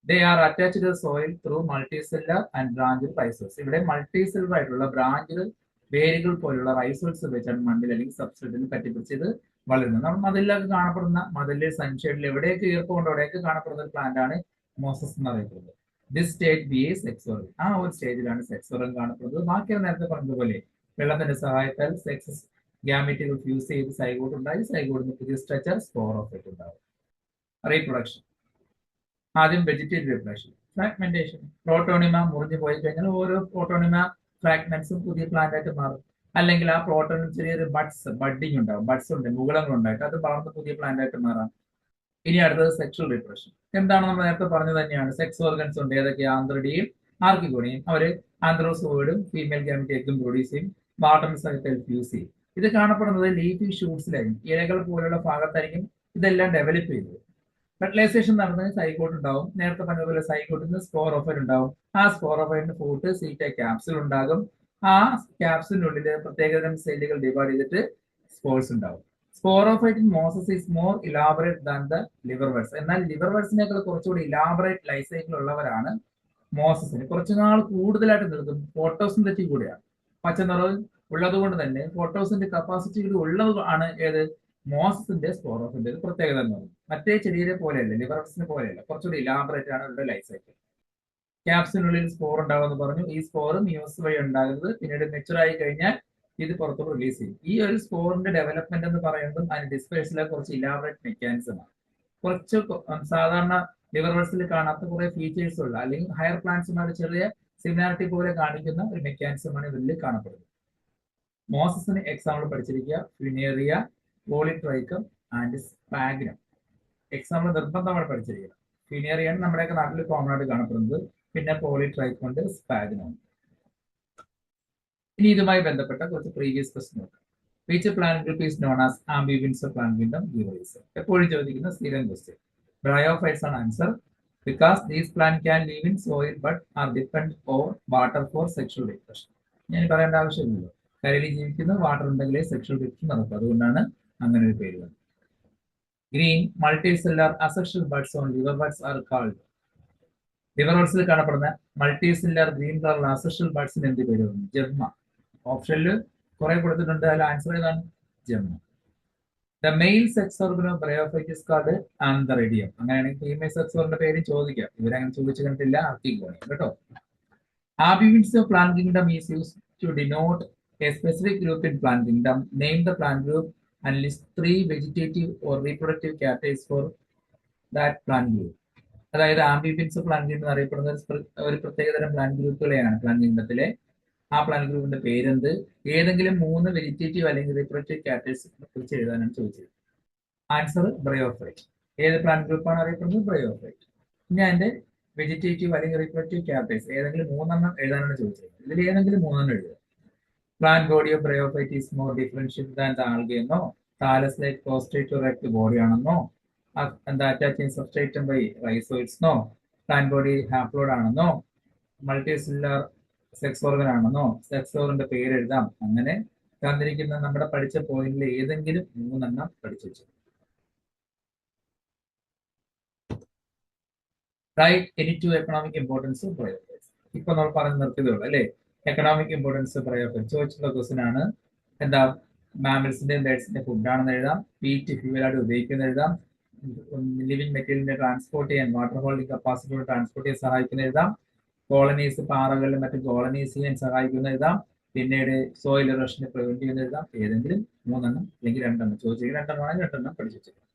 [SPEAKER 1] They are attached to the soil through multicellular and branched rhizomes. ഇവിടെ മൾട്ടിസെല്ലുലർ ആയിട്ടുള്ള ബ്രാഞ്ച് വേരുകൾ പോലുള്ള റൈസോൾസ് വെച്ചാണ് മണ്ണിൽ അല്ലെങ്കിൽ സബ്സ്ട്രേറ്റിൽ പറ്റിപ്പിടിച്ചത് വളരുന്നത്. നമ്മൾ മതിലൊക്കെ കാണപ്പെടുന്ന മതില് സൺഷെയ്ഡിൽ എവിടെയൊക്കെ ഈർപ്പമുണ്ടോ അവിടെയൊക്കെ കാണപ്പെടുന്ന ഒരു പ്ലാന്റ് ആണ് മോസസ് എന്ന് അറിയപ്പെടുന്നത്. This stage B A sex organ. ആ ഒരു സ്റ്റേജിലാണ് സെക്സ് ഓർഗൻ കാണപ്പെടുന്നത്. ബാക്കി നേരത്തെ പറഞ്ഞതുപോലെ വെള്ളത്തിന്റെ സഹായത്താൽ സെക്സ് ഗാമറ്റുകൾ ഫ്യൂസ് ചെയ്ത് സൈഗോട്ട് ഉണ്ടായി. സൈഗോട്ടിന് പുതിയ സ്ട്രക്ചർ സ്പോറോഫൈറ്റ് ഉണ്ടാവും. റീപ്രൊഡക്ഷൻ ആദ്യം വെജിറ്റേറ്റീവ് റീപ്രൊഡക്ഷൻ, ഫ്രാഗ്മെന്റേഷൻ. പ്രോട്ടോണിമ മുറിഞ്ഞു പോയി കഴിഞ്ഞാൽ ഓരോ പ്രോട്ടോണിമ ഫ്രാഗ്മെന്റ്സും പുതിയ പ്ലാന്റ് ആയിട്ട് മാറും. അല്ലെങ്കിൽ ആ പ്രോട്ടോണിൽ ചെറിയൊരു ബഡ്ഡിങ് ഉണ്ടാവും, ബഡ്സ് ഉണ്ട്, മുകുളങ്ങൾ ഉണ്ടായിട്ട് അത് വളർന്ന് പുതിയ പ്ലാന്റ് ആയിട്ട് മാറാം. ഇനി അടുത്തത് സെക്ഷൽ റീപ്രൊഡക്ഷൻ. എന്താണ് നമ്മൾ നേരത്തെ പറഞ്ഞു തന്നെയാണ്. സെക്സ് ഓർഗൻസ് ഉണ്ട്. ഏതൊക്കെ? ആന്ത്രഡിയും ആർക്കിഗോണിയും. അവര് ആന്ത്രോസോയിഡും ഫീമെയിൽ ഗാമറ്റ് എഗ്ഗും പ്രൊഡ്യൂസ് ചെയ്യും. ബാട്ടം സൈറ്റിൽ ഫ്യൂസ് ചെയ്യും. ഇത് കാണപ്പെടുന്നത് ലീഫി ഷൂട്ട്സിലായിരിക്കും, ഇലകൾ പോലുള്ള ഭാഗത്തായിരിക്കും ഇതെല്ലാം ഡെവലപ്പ് ചെയ്തത്. ഫെർട്ടിലൈസേഷൻ നടന്നത് സൈഗോട്ട് ഉണ്ടാവും. നേരത്തെ പറഞ്ഞതുപോലെ സൈഗോട്ടിന് സ്പോറോഫൈറ്റ് ഉണ്ടാവും. ആ സ്പോറോഫൈറ്റിന് ഫൂട്ട്, സീറ്റ, ക്യാപ്സ്യൂൾ ഉണ്ടാകും. ആ ക്യാപ്സ്യൂളിനുള്ളിൽ പ്രത്യേകതരം സെല്ലുകൾ ഡിവൈഡ് ചെയ്തിട്ട് സ്പോർസ് ഉണ്ടാവും. Sporophyte in mosses is more elaborate than the liverworts. എന്നാൽ ലിവർവേഴ്സിനേക്കാൾ കുറച്ചുകൂടി ഇലാബറേറ്റ് ലൈഫ് സൈക്കിൾ ഉള്ളവരാണ് മോസസിന്. കുറച്ചു നാൾ കൂടുതലായിട്ട് നിൽക്കും. ഫോട്ടോസിന്തറ്റിക് കൂടെയാണ്. പച്ച നിറം ഉള്ളത് കൊണ്ട് തന്നെ ഫോട്ടോസിന്റെ കപ്പാസിറ്റി കൂടി ഉള്ളത് ആണ് ഏത് മോസസിന്റെ സ്പോറോഫിന്റെ പ്രത്യേകത എന്ന് പറയുന്നത്. മറ്റേ ചെടിയെ പോലെയല്ല, ലിവർവേഴ്സിനെ പോലെയല്ല, കുറച്ചുകൂടി ഇലാബറേറ്റ് ആണ് അവരുടെ ലൈഫ് സൈക്കിൾ. ക്യാപ്സിനുള്ളിൽ സ്പോർ ഉണ്ടാകുമെന്ന് പറഞ്ഞു. ഈ സ്പോർ മ്യൂസ് വഴി ഉണ്ടാകുന്നത്. പിന്നീട് മെച്ചുർ ആയി കഴിഞ്ഞാൽ ഇത് പുറത്തോട്ട് റിലീസ് ചെയ്യും. ഈ ഒരു സ്പോറിന്റെ ഡെവലപ്മെന്റ് എന്ന് പറയുന്നത് അതിന് ഡിസ്പേഴ്സിലെ കുറച്ച് ഇലാബറേറ്റ് മെക്കാനിസം ആണ്. കുറച്ച് സാധാരണ ലിവർവേഴ്സിൽ കാണാത്ത കുറെ ഫീച്ചേഴ്സ് ഉള്ള അല്ലെങ്കിൽ ഹയർ പ്ലാന്റ്സുമായിട്ട് ചെറിയ സിമിലാരിറ്റി പോലെ കാണിക്കുന്ന ഒരു മെക്കാനിസമാണ് ഇതിൽ കാണപ്പെടുന്നത്. മോസസിന് എക്സാമ്പിൾ പഠിച്ചിരിക്കുക ഫിനേറിയ, പോളിട്രൈക്കം ആൻഡ് സ്പാഗ്നം. എക്സാമ്പിൾ നിർബന്ധമായി പഠിച്ചിരിക്കുക. ഫിനേറിയാണ് നമ്മുടെയൊക്കെ നാട്ടിൽ കോമൺ ആയിട്ട് കാണപ്പെടുന്നത്. പിന്നെ പോളിട്രൈക്കം ഉണ്ട്, സ്പാഗ്നം ഉണ്ട്. ഇനി ഇതുമായി ബന്ധപ്പെട്ട കുറച്ച് പ്രീവിയസ് ക്വസ്റ്റ്യൻ നോക്കാം. Which plant group is known as amphibians plant kingdom ഗിവറീസ്? എപ്പോഴും ചോദിക്കുന്ന സ്ഥിരം ക്വസ്റ്റ്യൻ. ബ്രയോഫൈറ്റ്സ് ആണ് answer. Because these plant can live in soil but are depend on water for sexual reproduction. ഞാൻ പറയേണ്ട ആവശ്യമില്ലല്ലോ. കരയിൽ ജീവിക്കുന്ന വാട്ടർ ഉണ്ടെങ്കിലേ സെക്ഷൽ റിപ്രഷൻ നടക്കും. അതുകൊണ്ടാണ് അങ്ങനെ ഒരു പേര് വന്നത്. Green multicellular asexual buds on liver buds are called. Liver ബഡ്സിൽ കാണപ്പെടുന്ന മൾട്ടിസെല്ലുലാർ ഗ്രീൻ കളർ അസെക്ഷൽ ബഡ്സിന് എന്ത് പേര് വന്നു? ജെമ്മ. ഓപ്ഷനിൽ കുറെ കൊടുത്തിട്ടുണ്ട്. അതിൽ ആൻസർ ഏതാണ്? Gemma. The male sex organ of bryophyte is called antheridium. അങ്ങനെയാണെങ്കിൽ ഫീമെയിൽ സെക്സ് ഓർഗന്റെ പേര് ചോദിക്കാം. ഇവരങ്ങനെ ചോദിച്ചു കണ്ടിട്ടില്ല. ആർട്ടിഗോണിയം കേട്ടോ. Amphibians of plant kingdom is use to denote a specific group in plant kingdom. Name the plant group and list 3 vegetative or reproductive characters for that plant group. അതായത് amphibians of plant kingdom അറിയപ്പെടുന്ന ഒരു പ്രത്യേകതരം plant ഗ്രൂപ്പുകളെയാണ് plant കിങ്ഡത്തിലെ. ആ plant ഗ്രൂപ്പിന്റെ പേരെന്ത്? ഏതെങ്കിലും 3 vegetative അല്ലെങ്കിൽ reproductive characters കുറിച്ച് എഴുതാനാണ് ചോദിച്ചത്. Answer bryophyte. ഏത് പ്ലാന്റ് ഗ്രൂപ്പാണ് അറിയപ്പെടുന്നത്? ബ്രയോഫൈറ്റ്. ഇനി അതിന്റെ വെജിറ്റേറ്റീവ് അല്ലെങ്കിൽ റീപ്രൊഡക്റ്റീവ് ക്യാരക്ടേഴ്സ് ഏതെങ്കിലും 3 എഴുതാനാണ് ചോദിച്ചത്. ഇതിൽ ഏതെങ്കിലും 3 എഴുതുക. Plant body of bryophyte is more differential than the algae എന്നോ, thallus like prostrate erect body ആണെന്നോ, എന്താ അറ്റാച്ചിങ് സബ്സ്ട്രേറ്റം ബൈ റൈസോയിഡ്സ്നോ, പ്ലാന്റ് ബോഡി ഹാപ്ലോയിഡ് ആണെന്നോ, മൾട്ടിസെല്ലുലാർ സെക്സ് ഓർഗൻ ആണെന്നോ, സെക്സ് ഓർഗന്റെ പേര് എഴുതാം. അങ്ങനെ തന്നിരിക്കുന്ന നമ്മുടെ പഠിച്ച പോയിന്റിൽ ഏതെങ്കിലും 3 പഠിച്ചു വെച്ചു. Right any 2 economic importance of bryophytes. ഇപ്പൊ നമ്മൾ പറഞ്ഞു നിർത്തിയതേ ഉള്ളൂ അല്ലേ. എക്കണോമിക് ഇമ്പോർട്ടൻസ് ഓഫ് ബ്രയോഫൈറ്റ്സ് ചോദിച്ചിട്ടുള്ള ക്വസ്റ്റൻ ആണ്. എന്താ? മാമൽസിന്റെയും ബേഡ്സിന്റെ ഫുഡാണെന്ന് എഴുതാം. പീറ്റ് ഫ്യൂവലായിട്ട് ഉപയോഗിക്കുന്ന എഴുതാം. ലിവിംഗ് മെറ്റീരിയലിനെ ട്രാൻസ്പോർട്ട് ചെയ്യാൻ വാട്ടർ ഹോൾഡിംഗ് കപ്പാസിറ്റിയോട് ട്രാൻസ്പോർട്ട് ചെയ്യാൻ സഹായിക്കുന്ന എഴുതാം. കോളനീസ് പാറകളിലും മറ്റും കോളനീസ് ചെയ്യാൻ സഹായിക്കുന്ന എഴുതാം. പിന്നീട് സോയിൽ ഇറോഷനെ പ്രിവെന്റ് ചെയ്യുന്ന എഴുതാം. ഏതെങ്കിലും 3 അല്ലെങ്കിൽ 2 ചോദിച്ചെങ്കിൽ 2 ആണെങ്കിൽ 2 പഠിച്ചു വെച്ചേക്കാം.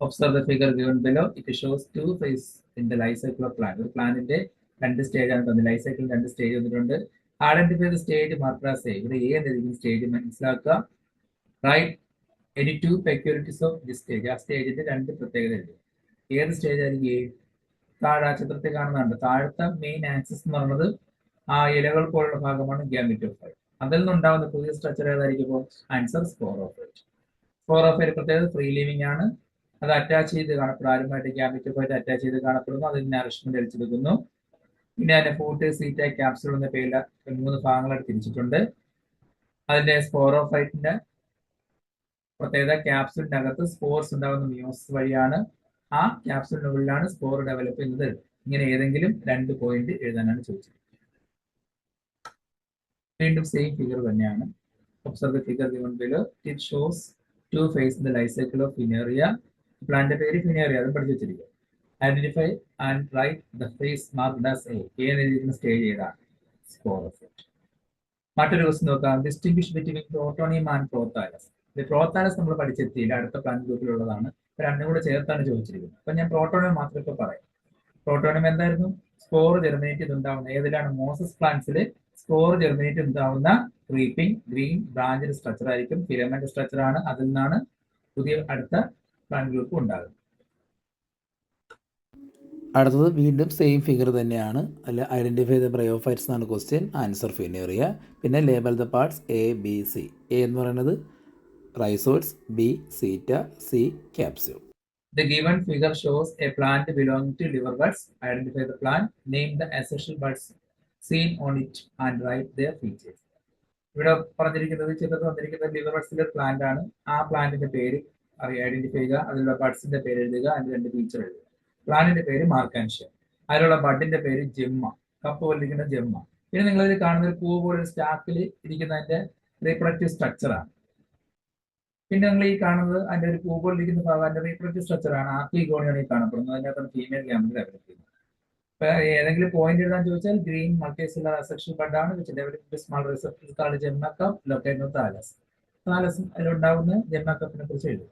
[SPEAKER 1] Observe the figure given below. It shows 2 phases in the life cycle of plant. ഒരു പ്ലാന്റിന്റെ 2 സ്റ്റേജ് ആണ് തന്നത്. ലൈഫ് സൈക്കിൾ 2 സ്റ്റേജ് വന്നിട്ടുണ്ട്. Identify the stage marked as A. ഇവിടെ എ എന്നിരിക്കുന്ന സ്റ്റേജ് മനസ്സിലാക്കുക. Write any 2 peculiarities of this stage. ആ സ്റ്റേജിന്റെ 2 പ്രത്യേകത എഴുതുക. ഏത് സ്റ്റേജ് ആയിരിക്കും എ? താഴെ ചിത്രത്തിൽ കാണുന്നുണ്ട്. താഴത്തെ മെയിൻ ആക്സിസ് എന്ന് പറയുന്നത് ആ ഇലകൾ പോലുള്ള ഭാഗമാണ് ഗ്യാമിറ്റോഫൈറ്റ്. അതിൽ നിന്നുണ്ടാകുന്ന പുതിയ സ്ട്രക്ചർ ഏതായിരിക്കും? Answer sporophyte. സ്പോറോഫൈറ്റ് പ്രത്യേകത ഫ്രീ ലിവിംഗ് ആണ്. അത് അറ്റാച്ച് ചെയ്ത് കാണപ്പെടും. ആരുമായിട്ട്? ഗ്യാമിറ്റോഫൈറ്റ് അറ്റാച്ച് ചെയ്ത് കാണപ്പെടുന്നു. അതിന് നറിഷ്മെന്റ് അടിച്ചെടുക്കുന്നു. പിന്നെ അതിന്റെ ഫൂട്ട്, സീറ്റ, ക്യാപ്സ്യൂൾ എന്ന പേരിൽ 3 ഭാഗങ്ങളായിട്ട് തിരിച്ചിട്ടുണ്ട്. അതിന്റെ സ്പോറോഫൈറ്റിന്റെ പ്രത്യേകത ക്യാപ്സ്യൂളിന്റെ അകത്ത് സ്പോർസ് ഉണ്ടാകുന്ന മ്യൂസ് വഴിയാണ്. ആ ക്യാപ്സ്യൂളിനുള്ളിലാണ് സ്പോർ ഡെവലപ്പ് ചെയ്യുന്നത്. ഇങ്ങനെ ഏതെങ്കിലും 2 പോയിന്റ് എഴുതാനാണ് ചോദിച്ചത്. വീണ്ടും സെയിം ഫിഗർ തന്നെയാണ്. Observe the figure given below. It shows 2 phases in the life cycle of Fineria. Plant പേര് ഫിനേറിയ, അതും പഠിച്ചു വെച്ചിരിക്കുക. Identify and write the phase marked as A. എഴുതിയിരിക്കുന്ന സ്റ്റേജ് ഏതാണ്? സ്പോറോഫൈറ്റ്. മറ്റൊരു ക്വസ്റ്റ്യൻ നോക്കാം. Distinguish between protonema and prothallus. Prothallus നമ്മൾ പഠിച്ചെത്തിയില്ല. അടുത്ത പ്ലാന്റ് ഗ്രൂപ്പിലുള്ളതാണ്. 2 കൂടെ ചേർത്താണ് ചോദിച്ചിരിക്കുന്നത്. അപ്പൊ ഞാൻ പ്രോട്ടോണിയം മാത്രം ഇപ്പൊ പറയാം. പ്രോട്ടോണിയം എന്തായിരുന്നു? സ്പോർ ജെർമിനേറ്റ് ഉണ്ടാവുന്ന ഏതിലാണ്? മോസസ് പ്ലാന്റ്സിൽ സ്പോർ ജെർമിനേറ്റ് ഉണ്ടാവുന്ന ക്രീപ്പിംഗ് ഗ്രീൻ ബ്രാഞ്ച് സ്ട്രക്ചർ ആയിരിക്കും. ഫിലമെന്റ് സ്ട്രക്ചർ ആണ്. അതിൽ നിന്നാണ് പുതിയ അടുത്ത പ്ലാന്റ് ഗ്രൂപ്പ് ഉണ്ടാകുന്നത്.
[SPEAKER 2] അടുത്തത് വീണ്ടും സെയിം ഫിഗർ തന്നെയാണ്. അല്ല ഐഡൻറ്റിഫൈ ദ ബ്രയോഫൈറ്റ്സ് എന്നാണ് ക്വസ്റ്റ്യൻ. Answer funaria. പിന്നെ label the parts A B C. A എന്ന് പറയുന്നത് rhizoids, B seta, C capsule.
[SPEAKER 1] The given figure shows a plant belonging to liver buds. Identify the plant, name the essential buds seen on it and write their features. ഇവിടെ പറഞ്ഞിരിക്കുന്നത് ചിത്രത്തിൽ വന്നിരിക്കുന്നത് liver ബഡ്സിലെ plant ആണ്. ആ പ്ലാന്റിന്റെ പേര് identify ചെയ്യുക, അതിലുള്ള ബഡ്സിന്റെ പേര് എഴുതുക, അതിന്റെ 2 ഫീച്ചർ എഴുതുക. പ്ലാന്റിന്റെ പേര് മാർക്കാൻഷ്യ, അതിലുള്ള ബഡിന്റെ പേര് ജെമ്മ, കപ്പ് പോലിരിക്കുന്ന ജെമ്മ. പിന്നെ നിങ്ങൾ ഇതിൽ കാണുന്ന ഒരു പൂ പോലെ സ്റ്റാക്കിൽ ഇരിക്കുന്നതിന്റെ റീപ്രൊഡക്റ്റീവ് സ്ട്രക്ചർ ആണ്. പിന്നെ നിങ്ങൾ ഈ കാണുന്നത് അതിന്റെ ഒരു പൂ പോലിരിക്കുന്ന ഭാഗം അതിന്റെ റീപ്രൊഡക്റ്റീവ് സ്ട്രക്ചർ ആണ്. ആർക്കിഗോണിയാണ് ഈ കാണപ്പെടുന്നത്. അതിനകത്ത് ഫീമെയിൽ ഗ്യാമറ്റ് ഡെവലപ്പ് ചെയ്യുന്നത്. ഇപ്പൊ ഏതെങ്കിലും പോയിന്റ് എഴുതാൻ ചോദിച്ചാൽ ഗ്രീൻ മൾട്ടിസെല്ലുലാർ അസെക്ഷൽ ബഡാണ് which develop small receptor gemma cup locate thallus. Thallus അതിലുണ്ടാവുന്ന ജെമ്മ കപ്പിനെ കുറിച്ച് എഴുതും.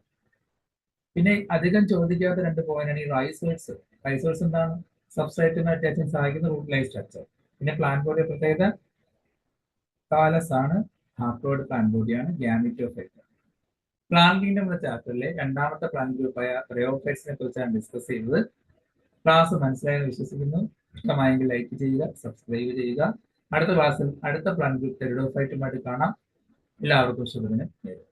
[SPEAKER 1] പിന്നെ അധികം ചോദിക്കാത്ത 2 പോയിന്റാണ് ഈ റൈസോഴ്സ്. റൈസോഴ്സ് എന്താണ്? സബ്സ്ട്രേറ്റിനെ അറ്റാച്ചിങ് സഹായിക്കുന്ന റൂട്ട് ലൈഫ് സ്ട്രക്ചർ. പിന്നെ പ്ലാന്റ് ബോഡിയുടെ പ്രത്യേകത താലസ് ആണ്, ഹാപ്ലോയിഡ് പ്ലാന്റ് ബോഡിയാണ്, ഗ്യാമിറ്റോഫൈറ്റ്. പ്ലാന്റ് കിങ്ഡം എന്ന ചാപ്റ്ററിലെ 2ാമത്തെ പ്ലാന്റ് ഗ്രൂപ്പായ ബ്രയോഫൈറ്റ്സിനെ കുറിച്ചാണ് ഡിസ്കസ് ചെയ്തത്. ക്ലാസ് മനസ്സിലായെന്ന് വിശ്വസിക്കുന്നു. ഇഷ്ടമായെങ്കിൽ ലൈക്ക് ചെയ്യുക, സബ്സ്ക്രൈബ് ചെയ്യുക. അടുത്ത ക്ലാസ്സിൽ അടുത്ത പ്ലാന്റ് ഗ്രൂപ്പ് ടെറിഡോഫൈറ്റുമായിട്ട് കാണാം. എല്ലാവർക്കും ശുഭദിനം നേരുന്നു.